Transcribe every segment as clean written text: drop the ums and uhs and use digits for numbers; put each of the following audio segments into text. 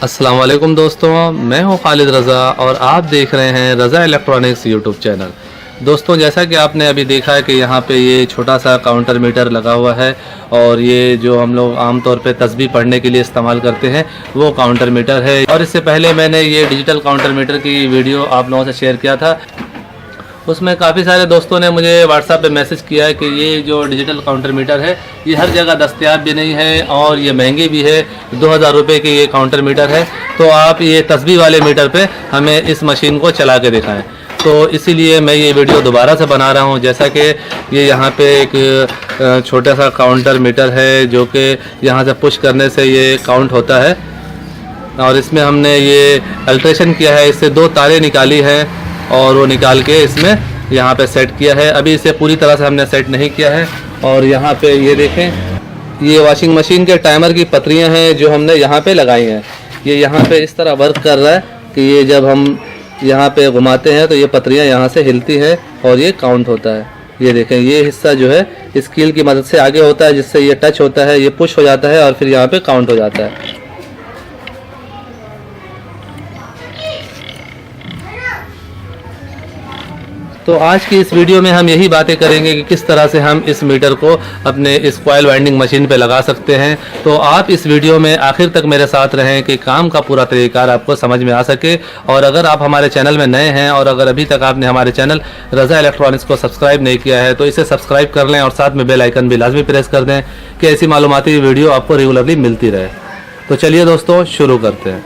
अस्सलाम वालेकुम दोस्तों, मैं हूं खालिद रज़ा और आप देख रहे हैं रज़ा इलेक्ट्रॉनिक्स यूट्यूब चैनल। दोस्तों, जैसा कि आपने अभी देखा है कि यहाँ पे ये छोटा सा काउंटर मीटर लगा हुआ है और ये जो हम लोग आमतौर पे तस्बीह पढ़ने के लिए इस्तेमाल करते हैं वो काउंटर मीटर है। और इससे पहले मैंने ये डिजिटल काउंटर मीटर की वीडियो आप लोगों से शेयर किया था। उसमें काफ़ी सारे दोस्तों ने मुझे व्हाट्सएप पे मैसेज किया है कि ये जो डिजिटल काउंटर मीटर है ये हर जगह दस्तयाब भी नहीं है और ये महंगी भी है। 2000 रुपये की ये काउंटर मीटर है, तो आप ये तस्बीह वाले मीटर पे हमें इस मशीन को चला के दिखाएं। तो इसीलिए मैं ये वीडियो दोबारा से बना रहा हूँ। जैसा कि ये यहाँ पे एक छोटा सा काउंटर मीटर है जो कि यहाँ से पुश करने से ये काउंट होता है और इसमें हमने ये अल्ट्रेशन किया है। इससे 2 तारें निकाली हैं और वो निकाल के इसमें यहाँ पे सेट किया है। अभी इसे पूरी तरह से हमने सेट नहीं किया है। और यहाँ पे ये देखें, ये वॉशिंग मशीन के टाइमर की पतरियाँ हैं जो हमने यहाँ पे लगाई हैं। ये यहाँ पे इस तरह वर्क कर रहा है कि ये जब हम यहाँ पे घुमाते हैं तो ये पतरियाँ यहाँ से हिलती हैं और ये काउंट होता है। ये देखें, ये हिस्सा जो है इस कील की मदद से आगे होता है जिससे ये टच होता है, ये पुश हो जाता है और फिर यहाँ पे काउंट हो जाता है। तो आज की इस वीडियो में हम यही बातें करेंगे कि किस तरह से हम इस मीटर को अपने इस कॉइल वाइंडिंग मशीन पे लगा सकते हैं। तो आप इस वीडियो में आखिर तक मेरे साथ रहें कि काम का पूरा तरीक़ाकार आपको समझ में आ सके। और अगर आप हमारे चैनल में नए हैं और अगर अभी तक आपने हमारे चैनल रज़ा इलेक्ट्रॉनिक्स को सब्सक्राइब नहीं किया है तो इसे सब्सक्राइब कर लें और साथ में बेल आइकन भी लाजमी प्रेस कर दें कि ऐसी मालूमाती वीडियो आपको रेगुलरली मिलती रहे। तो चलिए दोस्तों, शुरू करते हैं।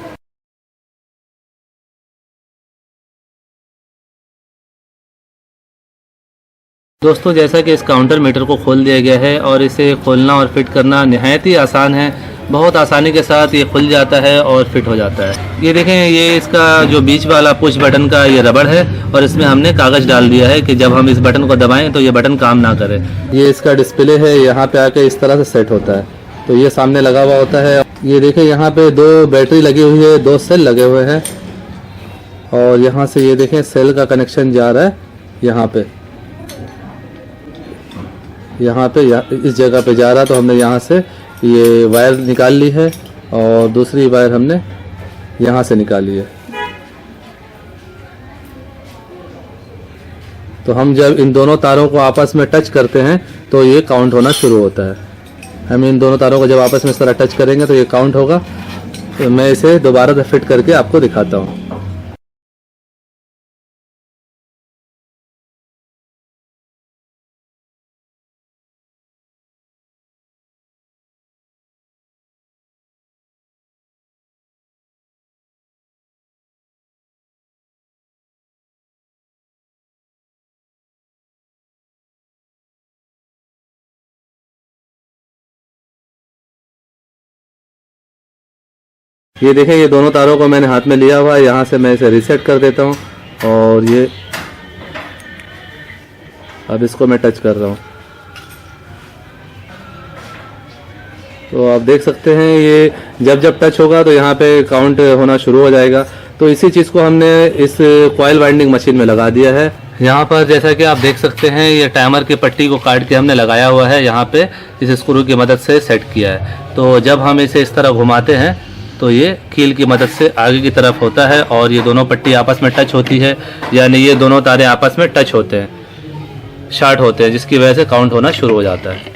दोस्तों, जैसा कि इस काउंटर मीटर को खोल दिया गया है और इसे खोलना और फिट करना नहायत ही आसान है। बहुत आसानी के साथ ये खुल जाता है और फिट हो जाता है। ये देखें, ये इसका जो बीच वाला पुश बटन का ये रबड़ है और इसमें हमने कागज़ डाल दिया है कि जब हम इस बटन को दबाएं तो ये बटन काम ना करे। ये इसका डिस्प्ले है, यहाँ पे आके इस तरह से सेट होता है। तो ये सामने लगा हुआ होता है। ये देखें, यहाँ पे 2 बैटरी लगी हुई है, 2 सेल लगे हुए हैं और यहाँ से ये देखें सेल का कनेक्शन जा रहा है यहाँ पे इस जगह पे जा रहा। तो हमने यहाँ से ये वायर निकाल ली है और दूसरी वायर हमने यहाँ से निकाली है। तो हम जब इन दोनों तारों को आपस में टच करते हैं तो ये काउंट होना शुरू होता है। हम इन दोनों तारों को जब आपस में इस तरह टच करेंगे तो ये काउंट होगा। तो मैं इसे दोबारा से फिट करके आपको दिखाता हूँ। ये देखें, ये दोनों तारों को मैंने हाथ में लिया हुआ है। यहाँ से मैं इसे रीसेट कर देता हूँ और ये अब इसको मैं टच कर रहा हूँ। तो आप देख सकते हैं ये जब टच होगा तो यहाँ पे काउंट होना शुरू हो जाएगा। तो इसी चीज़ को हमने इस कॉइल वाइंडिंग मशीन में लगा दिया है। यहाँ पर जैसा कि आप देख सकते हैं ये टाइमर की पट्टी को काट के हमने लगाया हुआ है। यहाँ पे इस स्क्रू की मदद से सेट किया है। तो जब हम इसे इस तरह घुमाते हैं तो ये कील की मदद से आगे की तरफ होता है और ये दोनों पट्टी आपस में टच होती है, यानी ये दोनों तारे आपस में टच होते हैं, शार्ट होते हैं, जिसकी वजह से काउंट होना शुरू हो जाता है।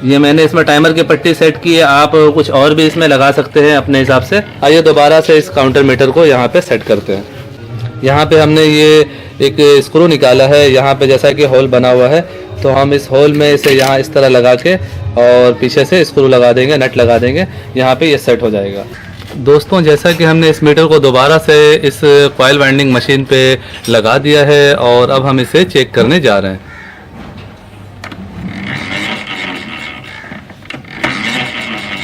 ये मैंने इसमें टाइमर की पट्टी सेट की है। आप कुछ और भी इसमें लगा सकते हैं अपने हिसाब से। आइए दोबारा से इस काउंटर मीटर को यहाँ पे सेट करते हैं। यहाँ पे हमने ये एक स्क्रू निकाला है, यहाँ पे जैसा कि होल बना हुआ है। तो हम इस होल में इसे यहाँ इस तरह लगा के और पीछे से स्क्रू लगा देंगे, नट लगा देंगे, यहाँ पे ये सेट हो जाएगा। दोस्तों, जैसा कि हमने इस मीटर को दोबारा से इस कॉइल वाइंडिंग मशीन पे लगा दिया है और अब हम इसे चेक करने जा रहे हैं।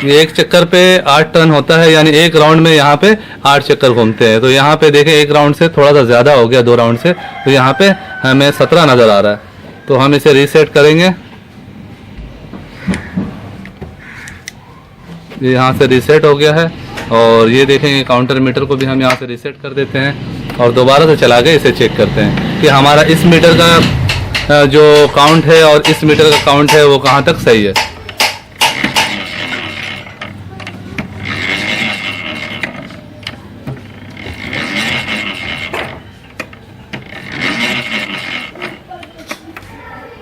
ये एक चक्कर पे 8 टर्न होता है, यानी एक राउंड में यहाँ पे 8 चक्कर घूमते हैं। तो यहाँ पे देखें, एक राउंड से थोड़ा सा ज़्यादा हो गया, 2 राउंड से, तो यहाँ पे हमें 17 नज़र आ रहा है। तो हम इसे रीसेट करेंगे। ये यहाँ से रीसेट हो गया है और ये देखेंगे काउंटर मीटर को भी हम यहाँ से रीसेट कर देते हैं और दोबारा से चला के इसे चेक करते हैं कि हमारा इस मीटर का जो काउंट है और इस मीटर का काउंट है वो कहाँ तक सही है।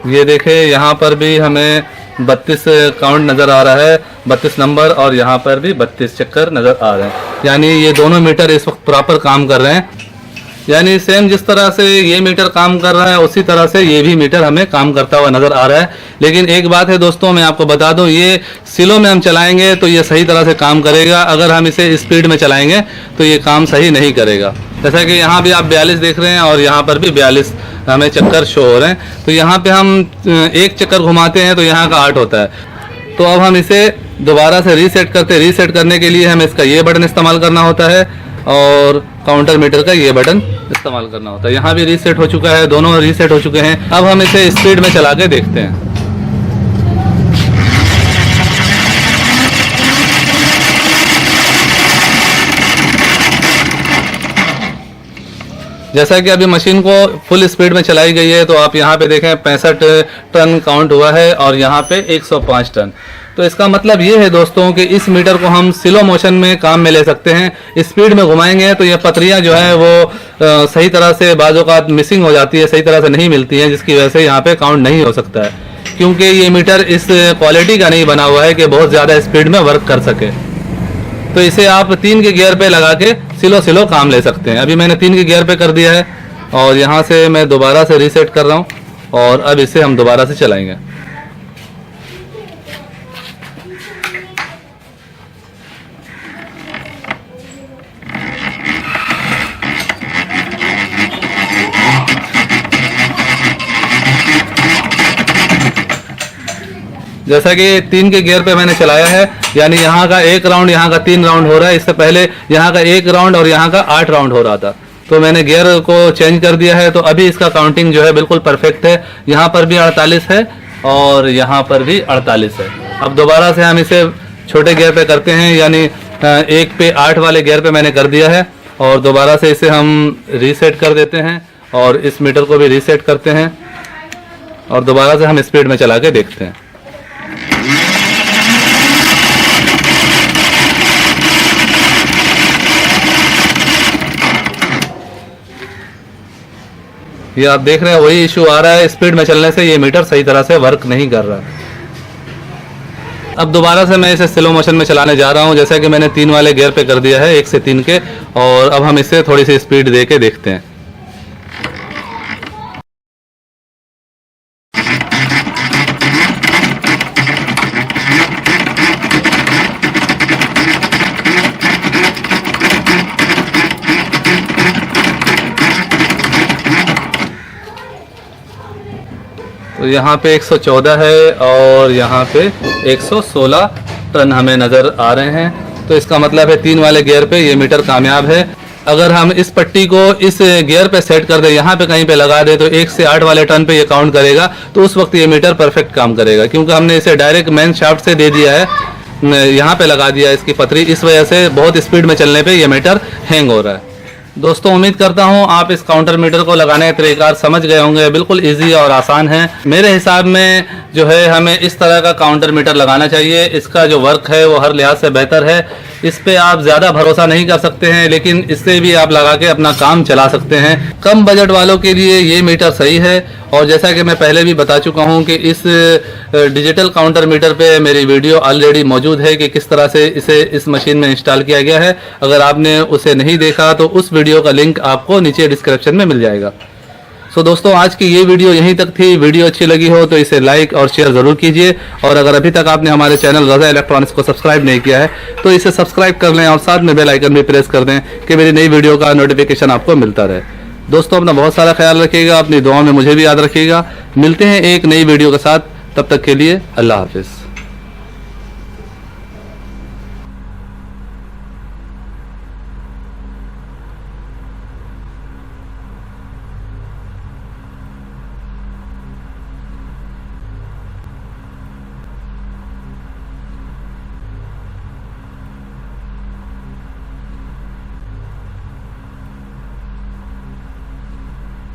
ये देखें, यहाँ पर भी हमें 32 काउंट नज़र आ रहा है, 32 नंबर, और यहाँ पर भी 32 चक्कर नज़र आ रहे हैं। यानी ये दोनों मीटर इस वक्त प्रॉपर काम कर रहे हैं। यानी सेम जिस तरह से ये मीटर काम कर रहा है उसी तरह से ये भी मीटर हमें काम करता हुआ नज़र आ रहा है। लेकिन एक बात है दोस्तों, मैं आपको बता दूं, ये स्लो में हम चलाएंगे तो ये सही तरह से काम करेगा, अगर हम इसे स्पीड में चलाएंगे तो ये काम सही नहीं करेगा। जैसा कि यहाँ भी आप 42 देख रहे हैं और यहाँ पर भी 42 हमें चक्कर शो हो रहे हैं। तो यहाँ पे हम एक चक्कर घुमाते हैं तो यहाँ का 8 होता है। तो अब हम इसे दोबारा से रीसेट करते हैं। रीसेट करने के लिए हमें इसका ये बटन इस्तेमाल करना होता है और काउंटर मीटर का ये बटन इस्तेमाल करना होता है। यहाँ भी रीसेट हो चुका है, दोनों रीसेट हो चुके हैं। अब हम इसे स्पीड में चला के देखते हैं। जैसा कि अभी मशीन को फुल स्पीड में चलाई गई है तो आप यहाँ पे देखें 65 टन काउंट हुआ है और यहाँ पे 105 टन। तो इसका मतलब ये है दोस्तों कि इस मीटर को हम स्लो मोशन में काम में ले सकते हैं। स्पीड में घुमाएंगे तो ये पतरियाँ जो है वो सही तरह से बाजों का मिसिंग हो जाती है, सही तरह से नहीं मिलती हैं, जिसकी वजह से यहाँ पे काउंट नहीं हो सकता है, क्योंकि ये मीटर इस क्वालिटी का नहीं बना हुआ है कि बहुत ज़्यादा स्पीड में वर्क कर सके। तो इसे आप 3 के गियर पे लगा के स्लो काम ले सकते हैं। अभी मैंने 3 के गियर पे कर दिया है और यहाँ से मैं दोबारा से रीसेट कर रहा हूँ और अब इसे हम दोबारा से चलाएंगे। जैसा कि 3 के गियर पे मैंने चलाया है, यानी यहाँ का 1 राउंड, यहाँ का 3 राउंड हो रहा है। इससे पहले यहाँ का 1 राउंड और यहाँ का 8 राउंड हो रहा था। तो मैंने गियर को चेंज कर दिया है, तो अभी इसका काउंटिंग जो है बिल्कुल परफेक्ट है। यहाँ पर भी 48 है और यहाँ पर भी 48 है। अब दोबारा से हम इसे छोटे गियर पे करते हैं, यानी 1 पे 8 वाले गियर पे मैंने कर दिया है और दोबारा से इसे हम रीसेट कर देते हैं और इस मीटर को भी रीसेट करते हैं और दोबारा से हम स्पीड में चला के देखते हैं। ये आप देख रहे हैं वही इशू आ रहा है, स्पीड में चलने से ये मीटर सही तरह से वर्क नहीं कर रहा। अब दोबारा से मैं इसे स्लो मोशन में चलाने जा रहा हूं, जैसा कि मैंने 3 वाले गियर पे कर दिया है, 1 से 3 के, और अब हम इसे थोड़ी सी स्पीड दे के देखते हैं। तो यहाँ पे 114 है और यहाँ पे 116 टन हमें नज़र आ रहे हैं। तो इसका मतलब है 3 वाले गियर पे ये मीटर कामयाब है। अगर हम इस पट्टी को इस गियर पे सेट कर दें, यहाँ पे कहीं पे लगा दे, तो 1 से 8 वाले टन पे ये काउंट करेगा। तो उस वक्त ये मीटर परफेक्ट काम करेगा, क्योंकि हमने इसे डायरेक्ट मेन शाफ्ट से दे दिया है, यहाँ पे लगा दिया इसकी पतरी। इस वजह से बहुत स्पीड में चलने पे ये मीटर हैंग हो रहा है। दोस्तों, उम्मीद करता हूं आप इस काउंटर मीटर को लगाने के तरीक़ार समझ गए होंगे। बिल्कुल इजी और आसान है। मेरे हिसाब में जो है हमें इस तरह का काउंटर मीटर लगाना चाहिए। इसका जो वर्क है वो हर लिहाज से बेहतर है। इस पे आप ज़्यादा भरोसा नहीं कर सकते हैं, लेकिन इससे भी आप लगा के अपना काम चला सकते हैं। कम बजट वालों के लिए ये मीटर सही है। और जैसा कि मैं पहले भी बता चुका हूं कि इस डिजिटल काउंटर मीटर पे मेरी वीडियो ऑलरेडी मौजूद है कि किस तरह से इसे इस मशीन में इंस्टॉल किया गया है। अगर आपने उसे नहीं देखा तो उस वीडियो का लिंक आपको नीचे डिस्क्रिप्शन में मिल जाएगा। सो दोस्तों, आज की ये वीडियो यहीं तक थी। वीडियो अच्छी लगी हो तो इसे लाइक और शेयर ज़रूर कीजिए, और अगर अभी तक आपने हमारे चैनल रज़ा इलेक्ट्रॉनिक्स को सब्सक्राइब नहीं किया है तो इसे सब्सक्राइब कर लें और साथ में बेल आइकन भी प्रेस कर दें कि मेरी नई वीडियो का नोटिफिकेशन आपको मिलता रहे। दोस्तों, अपना बहुत सारा ख्याल रखिएगा, अपनी दुआ में मुझे भी याद रखिएगा। मिलते हैं एक नई वीडियो के साथ, तब तक के लिए अल्लाह हाफिज़।